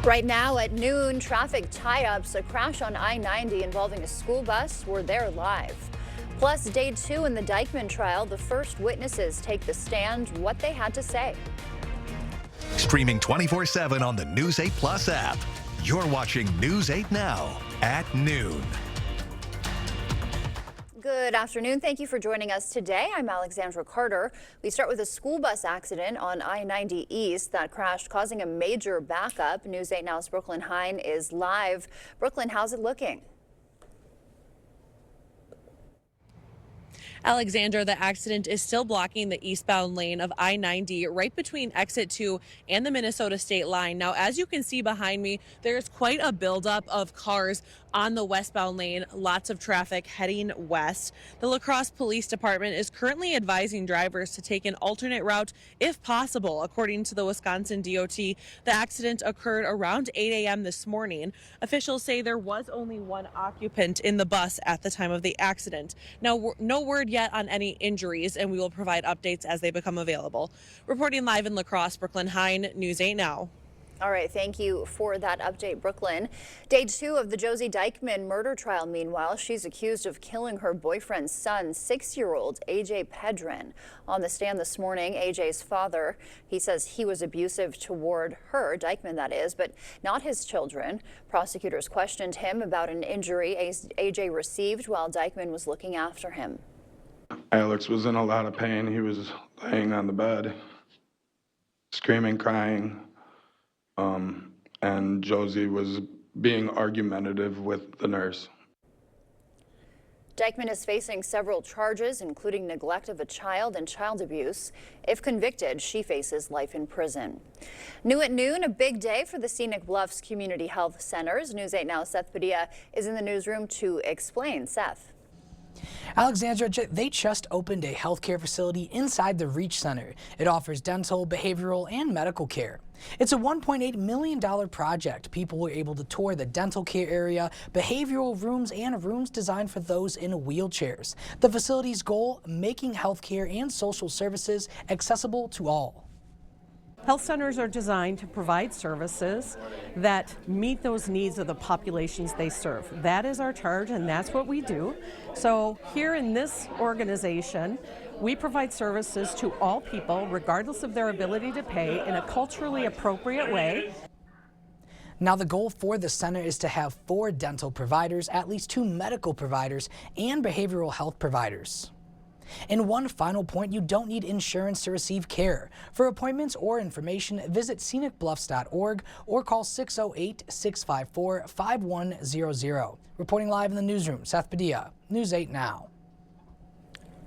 Right now at noon, traffic tie-ups, a crash on I-90 involving a school bus. We're there live. Plus, day 2 in the Dyckman trial, the first witnesses take the stand, what they had to say. Streaming 24/7 on the News 8 Plus app. You're watching News 8 Now at noon. Good afternoon. Thank you for joining us today. I'm Alexandra Carter. We start with a school bus accident on I-90 East that crashed, causing a major backup. News 8 Now's Brooklyn Hein is live. Brooklyn, how's it looking? Alexandra, the accident is still blocking the eastbound lane of I-90 right between exit 2 and the Minnesota state line. Now, as you can see behind me, there's quite a buildup of cars on the westbound lane, lots of traffic heading west. The La Crosse Police Department is currently advising drivers to take an alternate route if possible. According to the Wisconsin DOT, the accident occurred around 8 a.m. this morning. Officials say there was only one occupant in the bus at the time of the accident. Now, no word yet on any injuries, and we will provide updates as they become available. Reporting live in La Crosse, Brooklyn Hein, News 8 Now. All right, thank you for that update, Brooklyn. Day 2 of the Josie Dyckman murder trial. Meanwhile, she's accused of killing her boyfriend's son, 6-year-old AJ Pedren. On the stand this morning, AJ's father, he says he was abusive toward her, Dyckman that is, but not his children. Prosecutors questioned him about an injury AJ received while Dyckman was looking after him. Alex was in a lot of pain. He was laying on the bed, screaming, crying. And Josie was being argumentative with the nurse. Dyckman is facing several charges, including neglect of a child and child abuse. If convicted, she faces life in prison. New at noon, a big day for the Scenic Bluffs Community Health Centers. News 8 Now, Seth Padilla is in the newsroom to explain. Seth. Alexandra, they just opened a healthcare facility inside the Reach Center. It offers dental, behavioral, and medical care. It's a $1.8 million project. People were able to tour the dental care area, behavioral rooms, and rooms designed for those in wheelchairs. The facility's goal, making healthcare and social services accessible to all. Health centers are designed to provide services that meet those needs of the populations they serve. That is our charge, and that's what we do. So here in this organization, we provide services to all people, regardless of their ability to pay, in a culturally appropriate way. Now, the goal for the center is to have 4 dental providers, at least 2 medical providers, and behavioral health providers. And one final point, you don't need insurance to receive care. For appointments or information, visit scenicbluffs.org or call 608-654-5100. Reporting live in the newsroom, Seth Padilla, News 8 Now.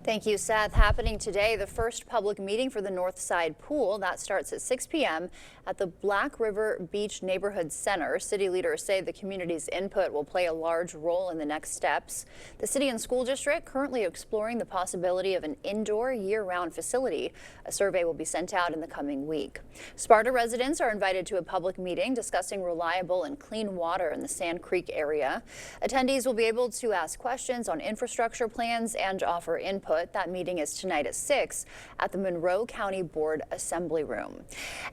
Thank you, Seth. Happening today, the first public meeting for the North Side Pool. That starts at 6 p.m. at the Black River Beach Neighborhood Center. City leaders say the community's input will play a large role in the next steps. The city and school district currently exploring the possibility of an indoor year-round facility. A survey will be sent out in the coming week. Sparta residents are invited to a public meeting discussing reliable and clean water in the Sand Creek area. Attendees will be able to ask questions on infrastructure plans and offer input. That meeting is tonight at 6 at the Monroe County Board Assembly Room.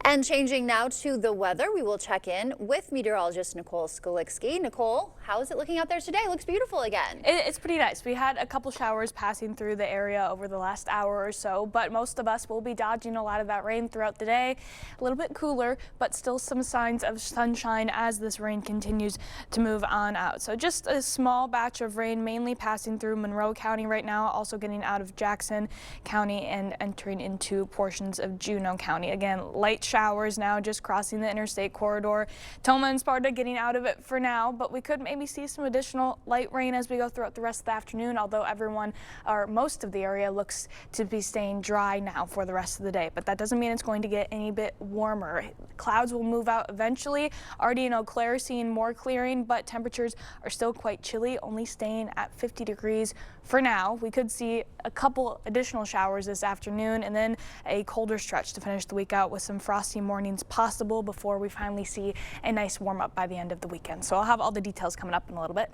And changing now to the weather, we will check in with meteorologist Nicole Skolicki. Nicole, how is it looking out there today? It looks beautiful again. It's pretty nice. We had a couple showers passing through the area over the last hour or so, but most of us will be dodging a lot of that rain throughout the day. A little bit cooler, but still some signs of sunshine as this rain continues to move on out. So just a small batch of rain mainly passing through Monroe County right now, also getting out of Jackson County and entering into portions of Juneau County. Again, light showers now just crossing the interstate corridor. Toma and Sparta getting out of it for now, but we could maybe see some additional light rain as we go throughout the rest of the afternoon, although everyone or most of the area looks to be staying dry now for the rest of the day. But that doesn't mean it's going to get any bit warmer. Clouds will move out eventually. Already in Eau Claire seeing more clearing, but temperatures are still quite chilly, only staying at 50 degrees for now. We could see a couple additional showers this afternoon and then a colder stretch to finish the week out with some frosty mornings possible before we finally see a nice warm up by the end of the weekend. So I'll have all the details coming up in a little bit.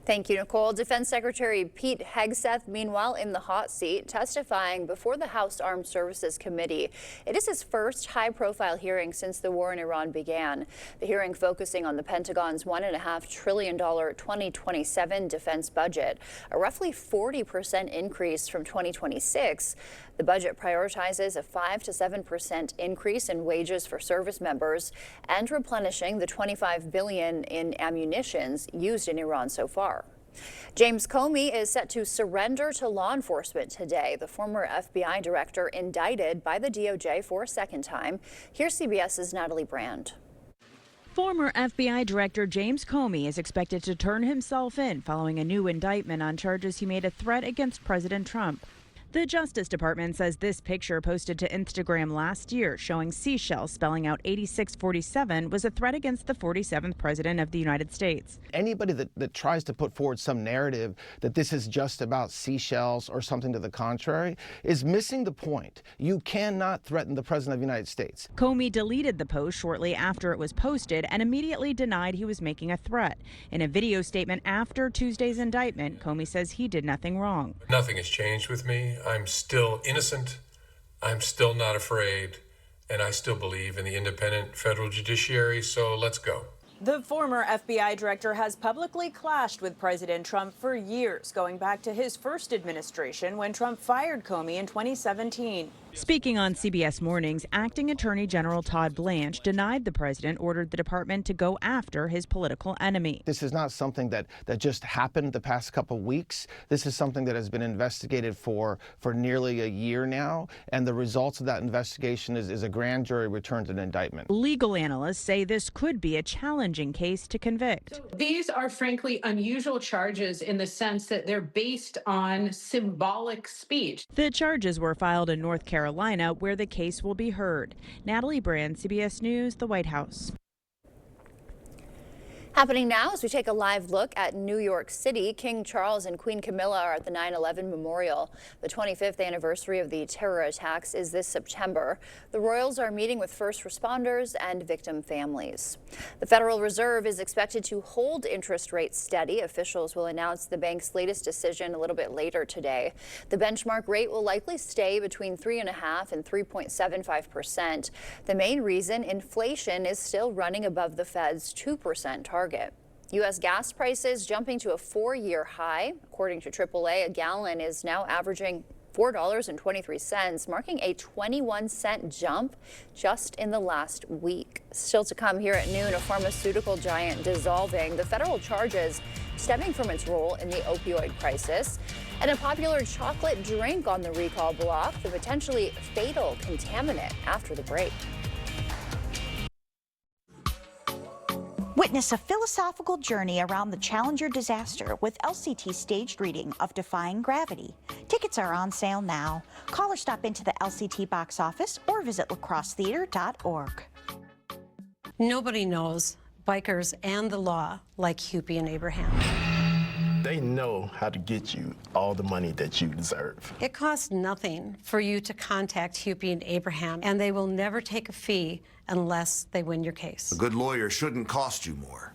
Thank you, Nicole. Defense Secretary Pete Hegseth, meanwhile, in the hot seat, testifying before the House Armed Services Committee. It is his first high-profile hearing since the war in Iran began. The hearing focusing on the Pentagon's $1.5 trillion 2027 defense budget, a roughly 40% increase from 2026. The budget prioritizes a 5 to 7% increase in wages for service members and replenishing the $25 billion in ammunitions used in Iran so far. James Comey is set to surrender to law enforcement today. The former FBI director indicted by the DOJ for a second time. Here's CBS's Natalie Brand. Former FBI Director James Comey is expected to turn himself in following a new indictment on charges he made a threat against President Trump. The Justice Department says this picture posted to Instagram last year showing seashells spelling out 8647 was a threat against the 47th President of the United States. Anybody that tries to put forward some narrative that this is just about seashells or something to the contrary is missing the point. You cannot threaten the President of the United States. Comey deleted the post shortly after it was posted and immediately denied he was making a threat. In a video statement after Tuesday's indictment, Comey says he did nothing wrong. Nothing has changed with me. I'm still innocent, I'm still not afraid, and I still believe in the independent federal judiciary, so let's go. The former FBI director has publicly clashed with President Trump for years, going back to his first administration when Trump fired Comey in 2017. Speaking on CBS Mornings, Acting Attorney General Todd Blanche denied the president ordered the department to go after his political enemy. This is not something that just happened the past couple of weeks. This is something that has been investigated for nearly a year now, and the results of that investigation is a grand jury returned an indictment. Legal analysts say this could be a challenging case to convict. These are frankly unusual charges in the sense that they're based on symbolic speech. The charges were filed in North Carolina, where the case will be heard. Natalie Brand, CBS News, the White House. Happening now as we take a live look at New York City. King Charles and Queen Camilla are at the 9/11 memorial. The 25th anniversary of the terror attacks is this September. The royals are meeting with first responders and victim families. The Federal Reserve is expected to hold interest rates steady. Officials will announce the bank's latest decision a little bit later today. The benchmark rate will likely stay between 3.5% and 3.75%. The main reason, inflation is still running above the Fed's 2% target. U.S. gas prices jumping to a 4-year high. According to AAA, a gallon is now averaging $4.23, marking a 21-cent jump just in the last week. Still to come here at noon, a pharmaceutical giant dissolving the federal charges stemming from its role in the opioid crisis, and a popular chocolate drink on the recall block, the potentially fatal contaminant. After the break. Witness a philosophical journey around the Challenger disaster with LCT's staged reading of Defying Gravity. Tickets are on sale now. Call or stop into the LCT box office or visit lacrossetheater.org. Nobody knows bikers and the law like Hupy and Abraham. They know how to get you all the money that you deserve. It costs nothing for you to contact Hupy and Abraham, and they will never take a fee unless they win your case. A good lawyer shouldn't cost you more.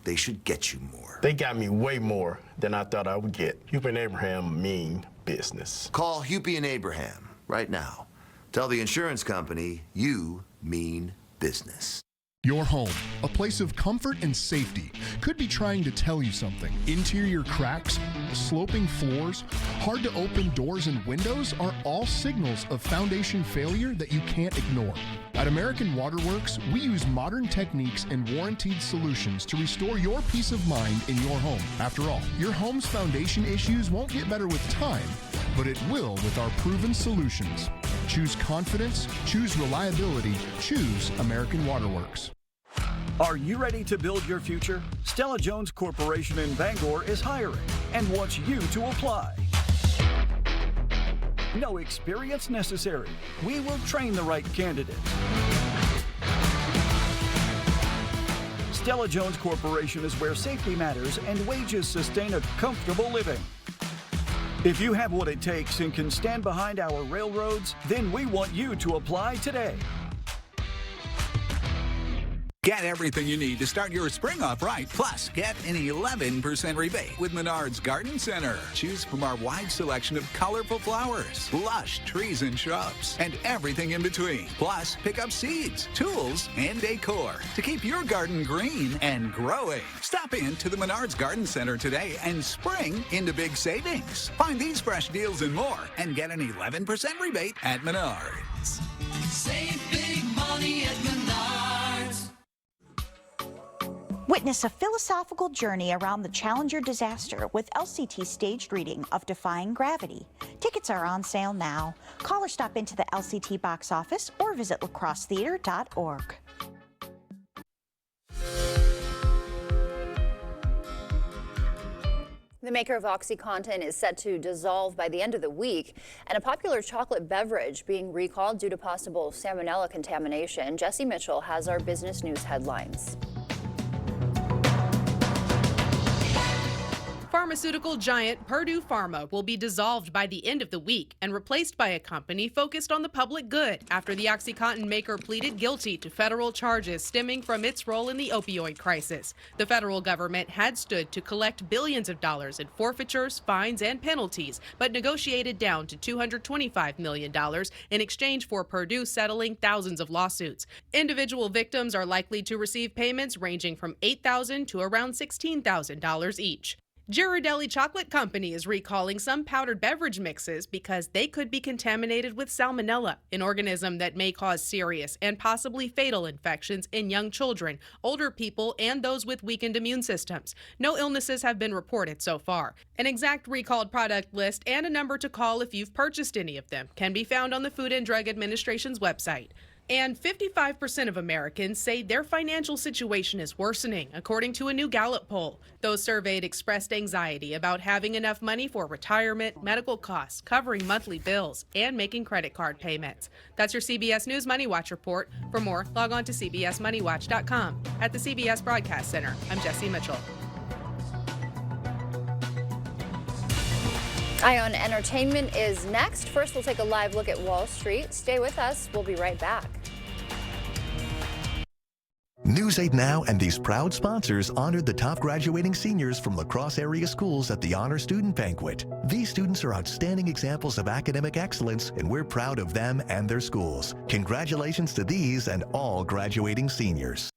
They should get you more. They got me way more than I thought I would get. Hupy and Abraham mean business. Call Hupy and Abraham right now. Tell the insurance company you mean business. Your home, a place of comfort and safety, could be trying to tell you something. Interior cracks, sloping floors, hard to open doors and windows are all signals of foundation failure that you can't ignore. At American Waterworks, we use modern techniques and warranted solutions to restore your peace of mind in your home. After all, your home's foundation issues won't get better with time, but it will with our proven solutions. Choose confidence, choose reliability, choose American Waterworks. Are you ready to build your future? Stella Jones Corporation in Bangor is hiring and wants you to apply. No experience necessary. We will train the right candidate. Stella Jones Corporation is where safety matters and wages sustain a comfortable living. If you have what it takes and can stand behind our railroads, then we want you to apply today. Get everything you need to start your spring off right. Plus, get an 11% rebate with Menards Garden Center. Choose from our wide selection of colorful flowers, lush trees and shrubs, and everything in between. Plus, pick up seeds, tools, and decor to keep your garden green and growing. Stop in to the Menards Garden Center today and spring into big savings. Find these fresh deals and more and get an 11% rebate at Menards. Save big money at Menards. Witness a philosophical journey around the Challenger disaster with LCT's staged reading of Defying Gravity. Tickets are on sale now. Call or stop into the LCT box office or visit lacrossetheater.org. The maker of OxyContin is set to dissolve by the end of the week, and a popular chocolate beverage being recalled due to possible salmonella contamination. Jesse Mitchell has our business news headlines. Pharmaceutical giant Purdue Pharma will be dissolved by the end of the week and replaced by a company focused on the public good after the OxyContin maker pleaded guilty to federal charges stemming from its role in the opioid crisis. The federal government had stood to collect billions of dollars in forfeitures, fines, and penalties, but negotiated down to $225 million in exchange for Purdue settling thousands of lawsuits. Individual victims are likely to receive payments ranging from $8,000 to around $16,000 each. Ghirardelli Chocolate Company is recalling some powdered beverage mixes because they could be contaminated with salmonella, an organism that may cause serious and possibly fatal infections in young children, older people, and those with weakened immune systems. No illnesses have been reported so far. An exact recalled product list and a number to call if you've purchased any of them can be found on the Food and Drug Administration's website. And 55% of Americans say their financial situation is worsening, according to a new Gallup poll. Those surveyed expressed anxiety about having enough money for retirement, medical costs, covering monthly bills, and making credit card payments. That's your CBS News Money Watch report. For more, log on to cbsmoneywatch.com. At the CBS Broadcast Center, I'm Jesse Mitchell. Ion Entertainment is next. First, we'll take a live look at Wall Street. Stay with us. We'll be right back. News 8 Now and these proud sponsors honored the top graduating seniors from La Crosse area schools at the Honor Student Banquet. These students are outstanding examples of academic excellence, and we're proud of them and their schools. Congratulations to these and all graduating seniors.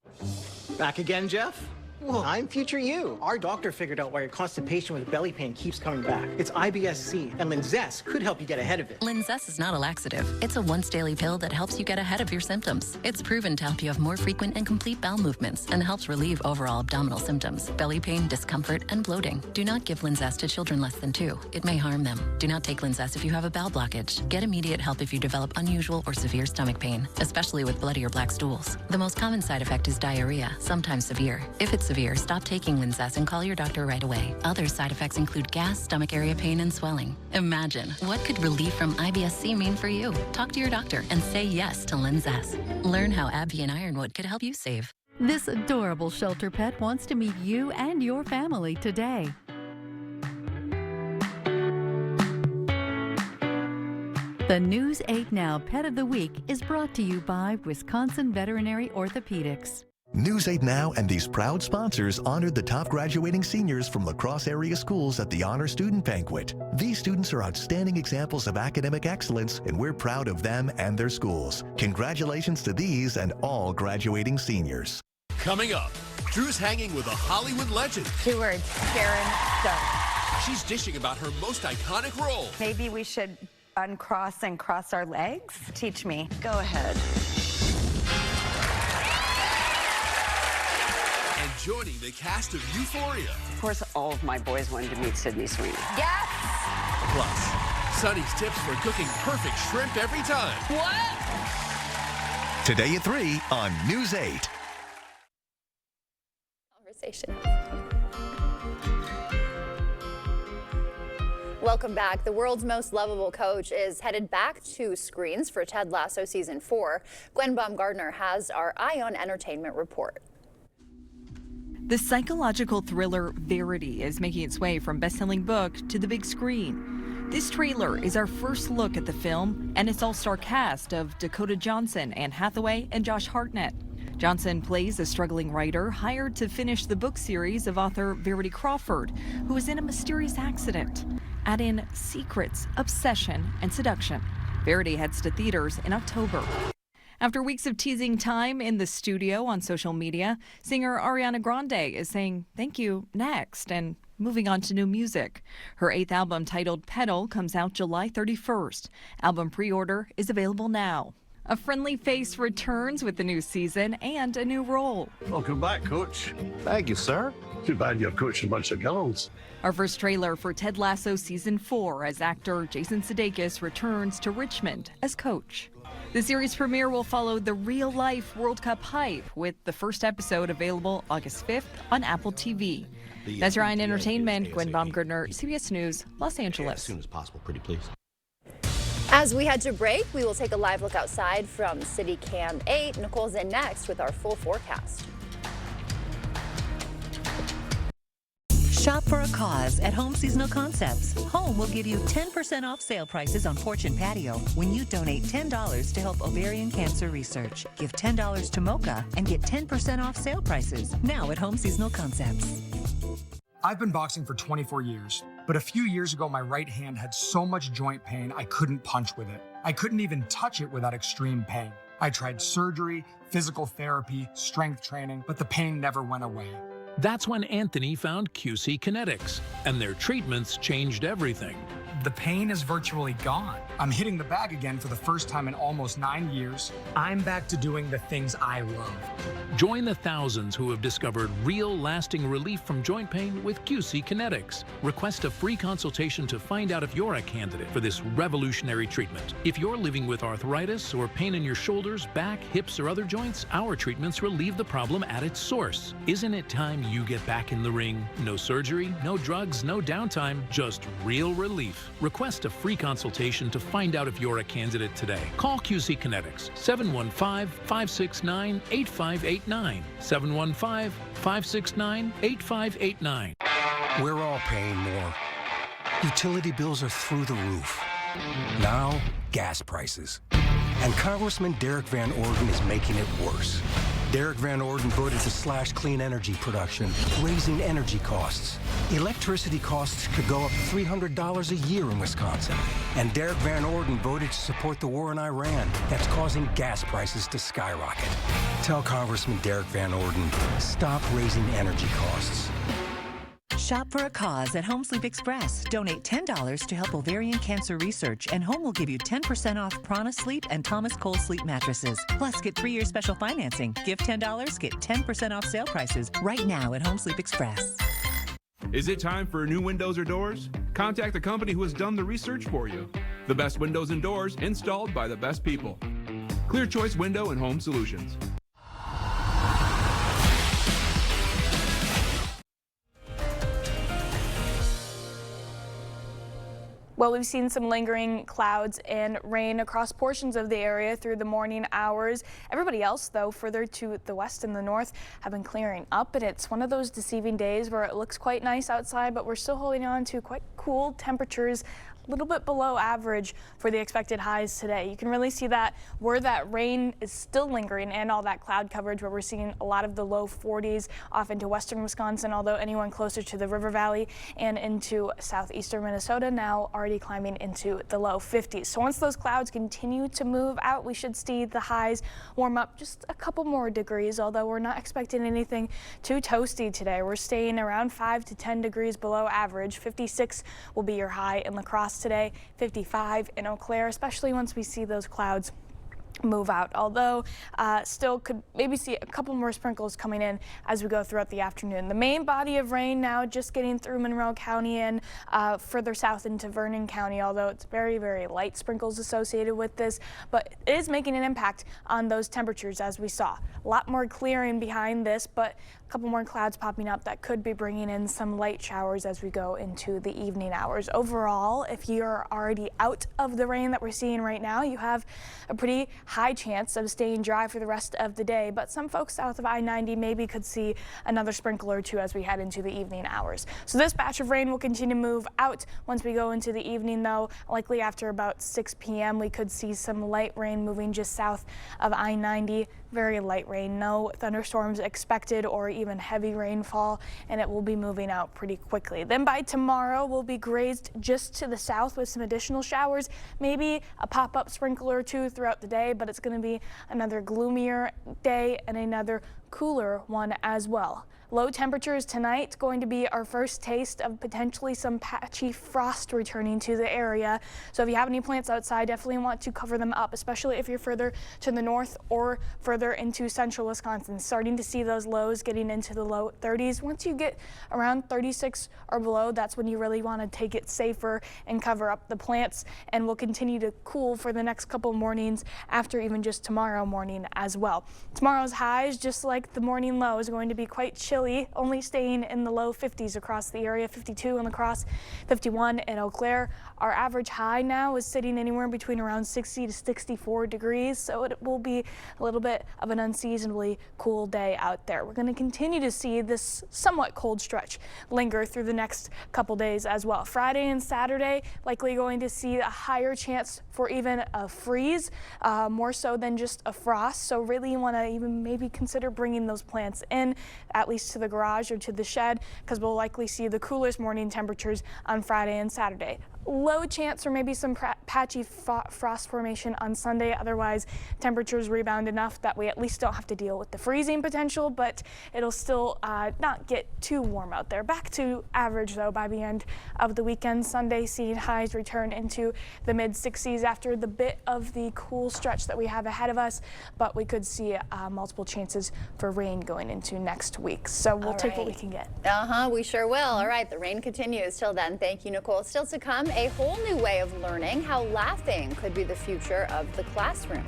Back again, Jeff? Well, I'm future you. Our doctor figured out why your constipation with belly pain keeps coming back. It's IBS-C, and Linzess could help you get ahead of it. Linzess is not a laxative. It's a once-daily pill that helps you get ahead of your symptoms. It's proven to help you have more frequent and complete bowel movements and helps relieve overall abdominal symptoms, belly pain, discomfort, and bloating. Do not give Linzess to children less than 2. It may harm them. Do not take Linzess if you have a bowel blockage. Get immediate help if you develop unusual or severe stomach pain, especially with bloody or black stools. The most common side effect is diarrhea, sometimes severe. If it's severe, stop taking Linzess and call your doctor right away. Other side effects include gas, stomach area pain, and swelling. Imagine, what could relief from IBS-C mean for you? Talk to your doctor and say yes to Linzess. Learn how AbbVie and Ironwood could help you save. This adorable shelter pet wants to meet you and your family today. The News 8 Now Pet of the Week is brought to you by Wisconsin Veterinary Orthopedics. News 8 Now and these proud sponsors honored the top graduating seniors from La Crosse area schools at the Honor Student Banquet. These students are outstanding examples of academic excellence, and we're proud of them and their schools. Congratulations to these and all graduating seniors. Coming up, Drew's hanging with a Hollywood legend. 2 words, Sharon Stone. She's dishing about her most iconic role. Maybe we should uncross and cross our legs? Teach me. Go ahead. Joining the cast of Euphoria. Of course, all of my boys wanted to meet Sydney Sweeney. Yes! Plus, Sunny's tips for cooking perfect shrimp every time. What? Today at 3 on News 8. Conversation. Welcome back. The world's most lovable coach is headed back to screens for Ted Lasso Season 4. Gwen Baumgartner has our Ion Entertainment report. The psychological thriller Verity is making its way from best-selling book to the big screen. This trailer is our first look at the film and its all-star cast of Dakota Johnson, Anne Hathaway, and Josh Hartnett. Johnson plays a struggling writer hired to finish the book series of author Verity Crawford, who was in a mysterious accident. Add in secrets, obsession, and seduction. Verity heads to theaters in October. After weeks of teasing time in the studio on social media, singer Ariana Grande is saying thank you next and moving on to new music. Her 8th album, titled Petal, comes out July 31st. Album pre-order is available now. A friendly face returns with the new season and a new role. Welcome back, Coach. Thank you, sir. Too bad you're coaching a bunch of girls. Our first trailer for Ted Lasso Season 4 as actor Jason Sudeikis returns to Richmond as coach. The series premiere will follow the real-life World Cup hype, with the first episode available August 5th on Apple TV. That's Ryan Entertainment, Gwen Baumgartner, CBS News, Los Angeles. As soon as possible, pretty please. As we head to break, we will take a live look outside from City Cam 8. Nicole's in next with our full forecast. Shop for a cause at Home Seasonal Concepts. Home will give you 10% off sale prices on porch and patio when you donate $10 to help ovarian cancer research. Give $10 to Mocha and get 10% off sale prices now at Home Seasonal Concepts. I've been boxing for 24 years, but a few years ago my right hand had so much joint pain I couldn't punch with it. I couldn't even touch it without extreme pain. I tried surgery, physical therapy, strength training, but the pain never went away. That's when Anthony found QC Kinetics, and their treatments changed everything. The pain is virtually gone. I'm hitting the bag again for the first time in almost 9 years. I'm back to doing the things I love. Join the thousands who have discovered real lasting relief from joint pain with QC Kinetics. Request a free consultation to find out if you're a candidate for this revolutionary treatment. If you're living with arthritis or pain in your shoulders, back, hips, or other joints, our treatments relieve the problem at its source. Isn't it time you get back in the ring? No surgery, no drugs, no downtime, just real relief. Request a free consultation to find out if you're a candidate today. Call QC Kinetics, 715-569-8589, 715-569-8589. We're all paying more. Utility bills are through the roof. Now, gas prices. And Congressman Derek Van Orden is making it worse. Derek Van Orden voted to slash clean energy production, raising energy costs. Electricity costs could go up $300 a year in Wisconsin. And Derek Van Orden voted to support the war in Iran that's causing gas prices to skyrocket. Tell Congressman Derek Van Orden, stop raising energy costs. Shop for a cause at Home Sleep Express. Donate $10 to help ovarian cancer research, and Home will give you 10% off Prana Sleep and Thomas Cole Sleep mattresses. Plus, get 3-year special financing. Give $10, get 10% off sale prices right now at Home Sleep Express. Is it time for new windows or doors? Contact the company who has done the research for you. The best windows and doors installed by the best people. Clear Choice Window and Home Solutions. Well, we've seen some lingering clouds and rain across portions of the area through the morning hours. Everybody else, though, further to the west and the north have been clearing up, and it's one of those deceiving days where it looks quite nice outside, but we're still holding on to quite cool temperatures. A little bit below average for the expected highs today. You can really see that where that rain is still lingering and all that cloud coverage, where we're seeing a lot of the low 40s off into western Wisconsin, although anyone closer to the River Valley and into southeastern Minnesota now already climbing into the low 50s. So once those clouds continue to move out, we should see the highs warm up just a couple more degrees, although we're not expecting anything too toasty today. We're staying around 5 to 10 degrees below average. 56 will be your high in La Crosse today, 55 in Eau Claire, especially once we see those clouds move out, although still could maybe see a couple more sprinkles coming in as we go throughout the afternoon. The main body of rain now just getting through Monroe County and further south into Vernon County, although it's very, very light sprinkles associated with this, but it is making an impact on those temperatures as we saw. A lot more clearing behind this, but a couple more clouds popping up that could be bringing in some light showers as we go into the evening hours. Overall, if you're already out of the rain that we're seeing right now, you have a pretty high chance of staying dry for the rest of the day, but some folks south of I-90 maybe could see another sprinkle or two as we head into the evening hours. So this batch of rain will continue to move out once we go into the evening, though. Likely after about 6 p.m. we could see some light rain moving just south of I-90. Very light rain, no thunderstorms expected or even heavy rainfall, and it will be moving out pretty quickly. Then by tomorrow, we'll be grazed just to the south with some additional showers, maybe a pop-up sprinkle or two throughout the day, but it's going to be another gloomier day and another cooler one as well. Low temperatures tonight going to be our first taste of potentially some patchy frost returning to the area. So if you have any plants outside, definitely want to cover them up, especially if you're further to the north or further into central Wisconsin. Starting to see those lows getting into the low 30s. Once you get around 36 or below, that's when you really want to take it safer and cover up the plants, and will continue to cool for the next couple mornings after even just tomorrow morning as well. Tomorrow's highs, just like the morning low, is going to be quite chilly, only staying in the low 50s across the area, 52 in La Crosse, 51 in Eau Claire. Our average high now is sitting anywhere between around 60 to 64 degrees, so it will be a little bit of an unseasonably cool day out there. We're going to continue to see this somewhat cold stretch linger through the next couple days as well. Friday and Saturday likely going to see a higher chance for even a freeze, more so than just a frost. So really you want to even maybe consider bringing those plants in, at least to the garage or to the shed, because we'll likely see the coolest morning temperatures on Friday and Saturday. Low chance for maybe some patchy frost formation on Sunday. Otherwise, temperatures rebound enough that we at least don't have to deal with the freezing potential, but it'll still not get too warm out there. Back to average, though, by the end of the weekend. Sunday, seeing highs return into the mid-60s after the bit of the cool stretch that we have ahead of us, but we could see multiple chances for rain going into next week. So we'll take what we can get. We sure will. All right, the rain continues. Till then, thank you, Nicole. Still to come, a whole new way of learning how laughing could be the future of the classroom.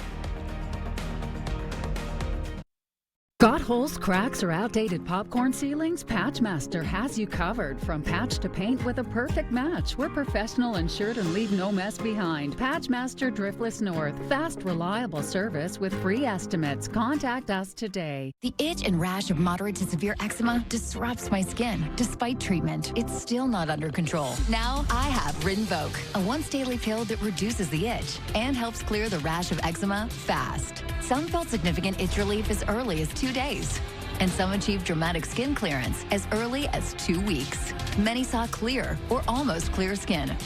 Got holes, cracks, or outdated popcorn ceilings? Patchmaster has you covered. From patch to paint with a perfect match. We're professional, insured, and leave no mess behind. Patchmaster Driftless North. Fast, reliable service with free estimates. Contact us today. The itch and rash of moderate to severe eczema disrupts my skin. Despite treatment, it's still not under control. Now I have Rinvoq, a once-daily pill that reduces the itch and helps clear the rash of eczema fast. Some felt significant itch relief as early as 2 days, and some achieved dramatic skin clearance as early as 2 weeks. Many saw clear or almost clear skin.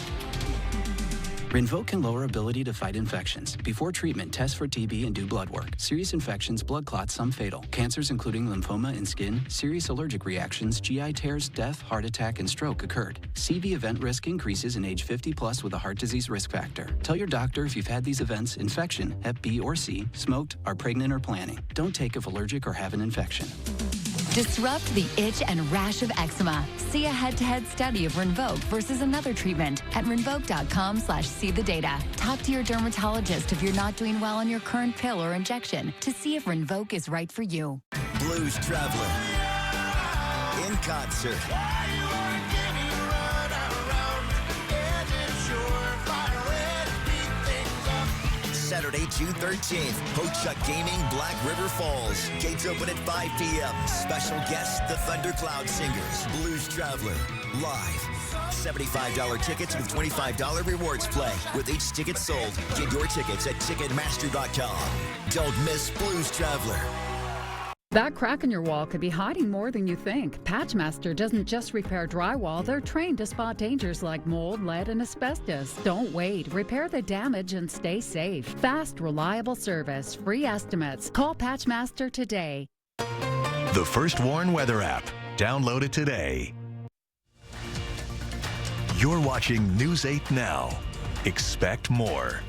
Rinvoq can lower ability to fight infections. Before treatment, test for TB and do blood work. Serious infections, blood clots, some fatal. Cancers including lymphoma and skin, serious allergic reactions, GI tears, death, heart attack, and stroke occurred. CV event risk increases in age 50 plus with a heart disease risk factor. Tell your doctor if you've had these events: infection, Hep B or C, smoked, are pregnant or planning. Don't take if allergic or have an infection. Disrupt the itch and rash of eczema. See a head-to-head study of Rinvoq versus another treatment at rinvoq.com/see the data. Talk to your dermatologist if you're not doing well on your current pill or injection to see if Rinvoq is right for you. Blues Traveler in concert. Saturday, June 13th, Ho-Chuk Gaming, Black River Falls. Gates open at 5 p.m. Special guests, the Thundercloud Singers. Blues Traveler, live. $75 tickets with $25 rewards play. With each ticket sold, get your tickets at Ticketmaster.com. Don't miss Blues Traveler. That crack in your wall could be hiding more than you think. Patchmaster doesn't just repair drywall, they're trained to spot dangers like mold, lead, and asbestos. Don't wait. Repair the damage and stay safe. Fast, reliable service. Free estimates. Call Patchmaster today. The First Warn Weather app. Download it today. You're watching News 8 Now. Expect more.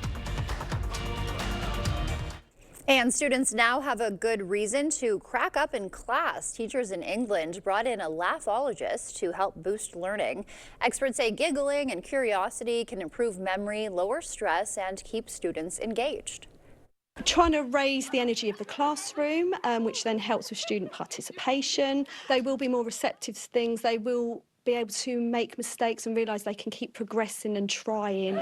And students now have a good reason to crack up in class. Teachers in England brought in a laughologist to help boost learning. Experts say giggling and curiosity can improve memory, lower stress, and keep students engaged. Trying to raise the energy of the classroom, which then helps with student participation. They will be more receptive to things. They will be able to make mistakes and realise they can keep progressing and trying.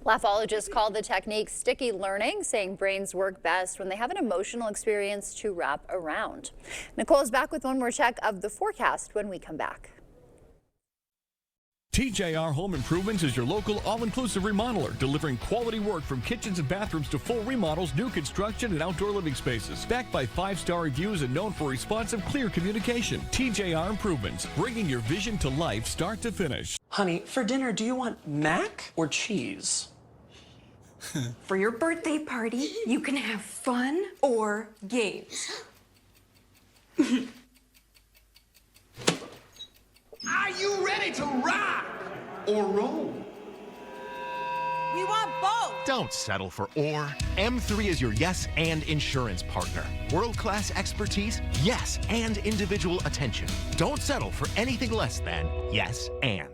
Laughologists call the technique sticky learning, saying brains work best when they have an emotional experience to wrap around. Nicole is back with one more check of the forecast when we come back. TJR Home Improvements is your local all-inclusive remodeler, delivering quality work from kitchens and bathrooms to full remodels, new construction, and outdoor living spaces. Backed by 5-star reviews and known for responsive, clear communication. TJR Improvements, bringing your vision to life start to finish. Honey, for dinner, do you want mac or cheese? For your birthday party, you can have fun or games. Are you ready to rock or roll? We want both. Don't settle for or. M3 is your yes and insurance partner. World-class expertise, yes, and individual attention. Don't settle for anything less than yes and.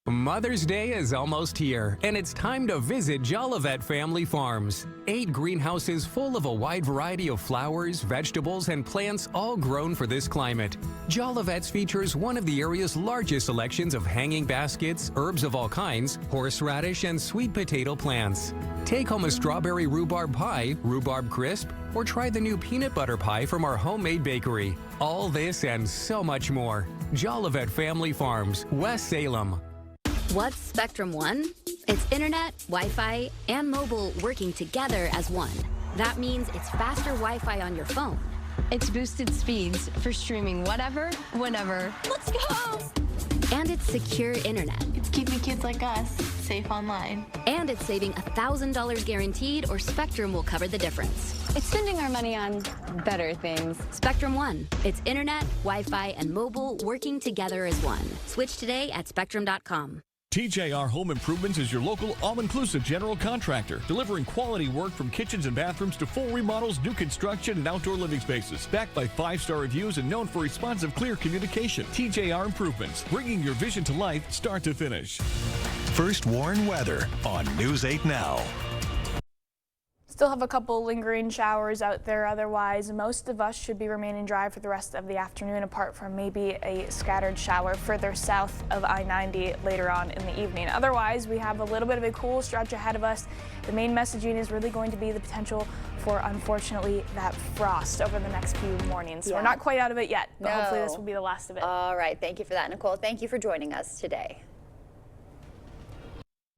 Mother's Day is almost here, and it's time to visit Jolivet Family Farms. 8 greenhouses full of a wide variety of flowers, vegetables, and plants, all grown for this climate. Jolivet's features one of the area's largest selections of hanging baskets, herbs of all kinds, horseradish, and sweet potato plants. Take home a strawberry rhubarb pie, rhubarb crisp, or try the new peanut butter pie from our homemade bakery. All this and so much more. Jolivet Family Farms, West Salem. What's Spectrum One? It's internet, Wi-Fi, and mobile working together as one. That means it's faster Wi-Fi on your phone. It's boosted speeds for streaming whatever, whenever. Let's go! And it's secure internet. It's keeping kids like us safe online. And it's saving $1,000 guaranteed, or Spectrum will cover the difference. It's spending our money on better things. Spectrum One. It's internet, Wi-Fi, and mobile working together as one. Switch today at spectrum.com. TJR Home Improvements is your local all-inclusive general contractor, delivering quality work from kitchens and bathrooms to full remodels, new construction, and outdoor living spaces. Backed by 5-star reviews and known for responsive, clear communication. TJR Improvements, bringing your vision to life start to finish. First Warn Weather on News 8 Now. Still have a couple lingering showers out there. Otherwise, most of us should be remaining dry for the rest of the afternoon, apart from maybe a scattered shower further south of I-90 later on in the evening. Otherwise, we have a little bit of a cool stretch ahead of us. The main messaging is really going to be the potential for, unfortunately, that frost over the next few mornings. So we're not quite out of it yet, but hopefully this will be the last of it. All right. Thank you for that, Nicole. Thank you for joining us today.